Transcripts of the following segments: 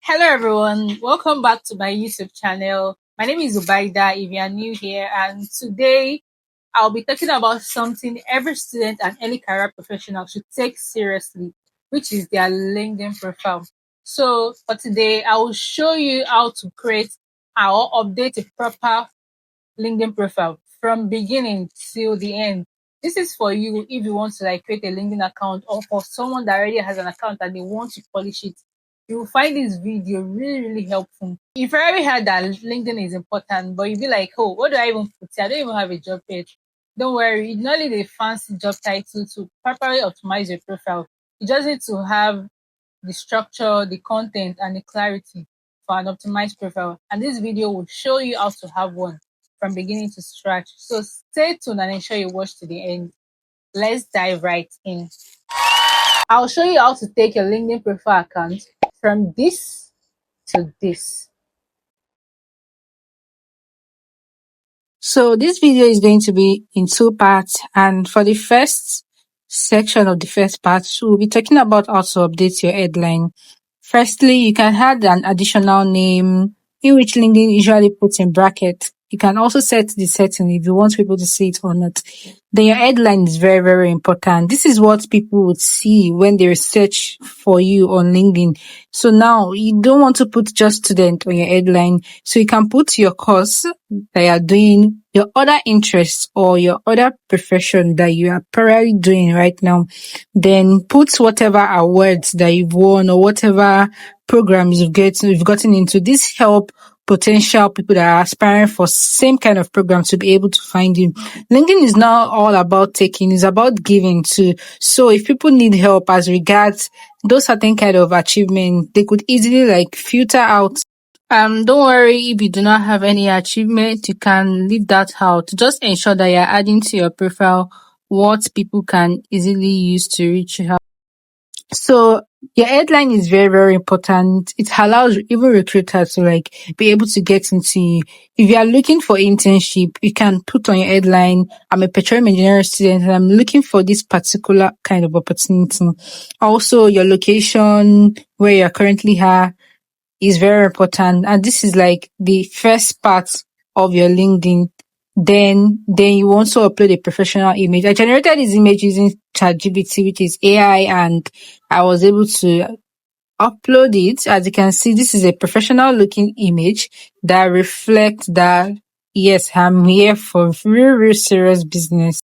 Hello everyone, welcome back to my YouTube channel. My name is Ubaydah if you are new here, and today I'll be talking about something every student and any career professional should take seriously, which is their LinkedIn profile. So for today, I will show you how to create or update a proper LinkedIn profile from beginning till the end. This is for you if you want to create a LinkedIn account, or for someone that already has an account and they want to polish it. You will find this video really helpful. If you already heard that LinkedIn is important, but you'll be like, oh, what do I even put here? I don't even have a job page. Don't worry, you don't need a fancy job title to properly optimize your profile. You just need to have the structure, the content, and the clarity for an optimized profile. And this video will show you how to have one from beginning to scratch. So stay tuned and ensure you watch to the end. Let's dive right in. I'll show you how to take your LinkedIn profile account from this to this. So this video is going to be in two parts, and for the first section of the first part, we'll be talking about how to update your headline. Firstly, you can add an additional name in which LinkedIn usually puts in brackets. You can also set the setting if you want people to see it or not. Then your headline is very important. This is what people would see when they search for you on LinkedIn. So now you don't want to put just student on your headline. So you can put your course that you are doing, your other interests, or your other profession that you are currently doing right now. Then put whatever awards that you've won or whatever programs you've gotten into. This help potential people that are aspiring for same kind of program to be able to find you. LinkedIn is not all about taking, it's about giving too. So if people need help as regards those certain kind of achievement, they could easily filter out. Don't worry if you do not have any achievement, you can leave that out. Just ensure that you're adding to your profile what people can easily use to reach out. So your headline is very important. It allows even recruiters to be able to get into you. If you are looking for internship, you can put on your headline, I'm a petroleum engineering student and I'm looking for this particular kind of opportunity. Also, your location, where you currently are, is very important. And this is the first part of your LinkedIn. Then you also upload a professional image. I generated this image using ChatGPT, which is AI, and I was able to upload it. As you can see, this is a professional looking image that reflects that, yes, I'm here for real serious business.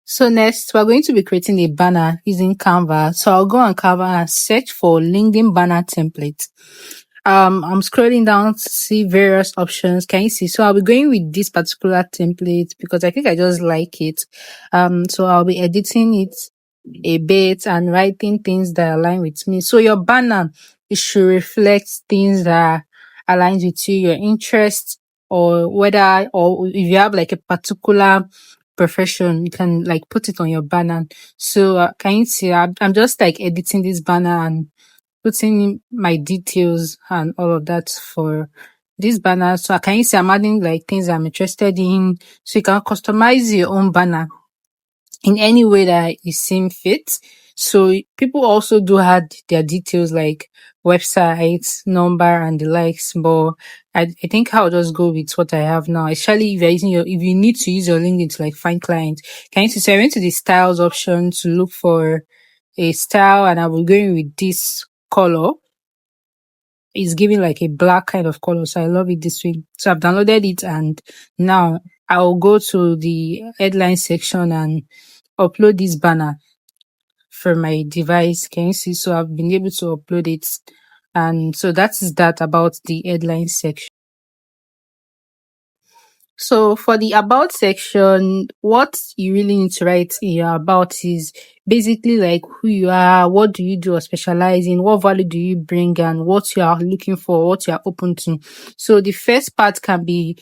So next, we're going to be creating a banner using Canva. So I'll go on Canva and search for LinkedIn banner template. I'm scrolling down to see various options. Can you see? So I'll be going with this particular template because I think I just like it. So I'll be editing it a bit and writing things that align with me. So your banner, it should reflect things that aligns with you, your interests, or if you have a particular profession, you can put it on your banner. So can you see? I'm just editing this banner and putting in my details and all of that for this banner. So can you see I'm adding things I'm interested in, so you can customize your own banner in any way that you seem fit. So people also do add their details like websites, number, and the likes, but I think I'll just go with what I have now. Especially if you need to use your LinkedIn to find clients. Can you see? So I went to the styles option to look for a style, and I was going with this color. It's giving a black kind of color, so I love it this way. So I've downloaded it, and now I'll go to the headline section and upload this banner from my device. Can you see? So I've been able to upload it, and so that is that about the headline section. So for the about section, what you really need to write in your about is basically who you are, what do you do or specialize in, what value do you bring, and what you are looking for, what you are open to. So the first part can be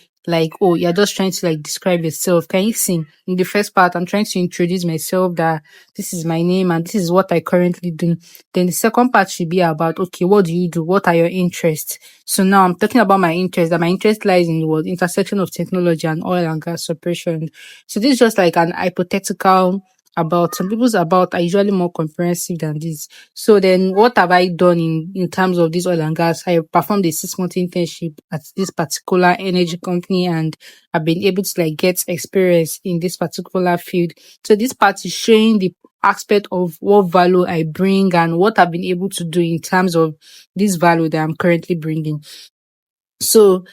oh, you're just trying to describe yourself. Can you see? In the first part, I'm trying to introduce myself, that this is my name and this is what I currently do. Then the second part should be about, okay, what do you do? What are your interests? So now I'm talking about my interest, that my interest lies in the intersection of technology and oil and gas operation. So this is just an hypothetical about. Some people's about are usually more comprehensive than this. So then what have I done in terms of this oil and gas? I performed a 6 month internship at this particular energy company, and I've been able to like get experience in this particular field. So this part is showing the aspect of what value I bring and what I've been able to do in terms of this value that I'm currently bringing. So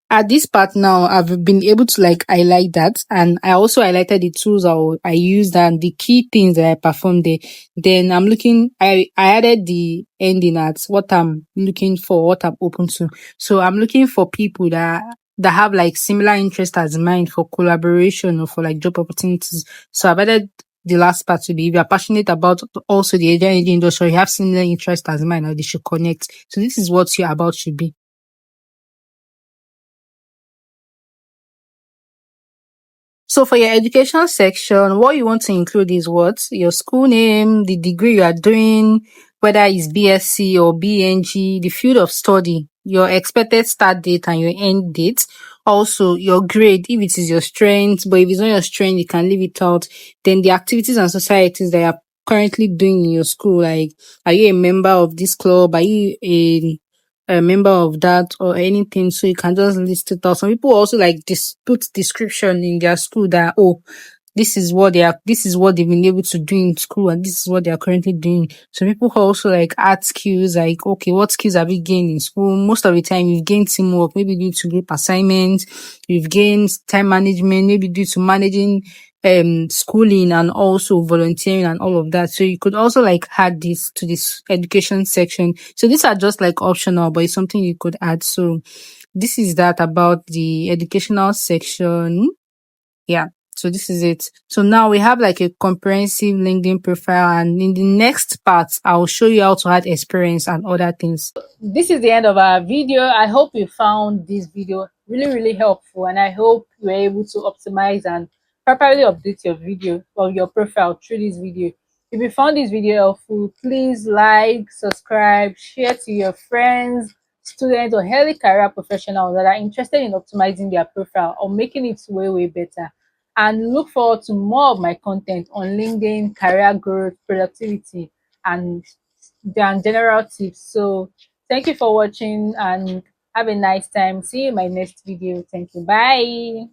at this part now, I've been able to like highlight that, and I also highlighted the tools I used and the key things that I performed there. Then I added the ending at what I'm looking for, what I'm open to. So I'm looking for people that have like similar interests as mine for collaboration or for like job opportunities. So I've added the last part to be if you're passionate about also the energy industry, you have similar interests as mine, or they should connect. So this is what you're about should be. So for your education section, what you want to include is what? Your school name, the degree you are doing, whether it's BSc or BNG, the field of study, your expected start date and your end date. Also, your grade, if it is your strength, but if it's not your strength, you can leave it out. Then the activities and societies that you are currently doing in your school, like, are you a member of this club? Are you a member of that or anything, so you can just list it out. Some people also like put description in their school that, oh, this is what they've been able to do in school and this is what they are currently doing. So people also like add skills like, okay, what skills have you gained in school? Most of the time you've gained teamwork, maybe due to group assignments, you've gained time management, maybe due to managing schooling and also volunteering and all of that. So you could also like add this to this education section. So these are just like optional, but it's something you could add. So this is that about the educational section. Yeah. So this is it. So now we have like a comprehensive LinkedIn profile, and in the next part, I'll show you how to add experience and other things. This is the end of our video. I hope you found this video really helpful, and I hope you were able to optimize and properly update your video or your profile through this video. If you found this video helpful, please like, subscribe, share to your friends, students, or early career professionals that are interested in optimizing their profile or making it way better. And look forward to more of my content on LinkedIn, career growth, productivity, and general tips. So thank you for watching and have a nice time. See you in my next video. Thank you. Bye.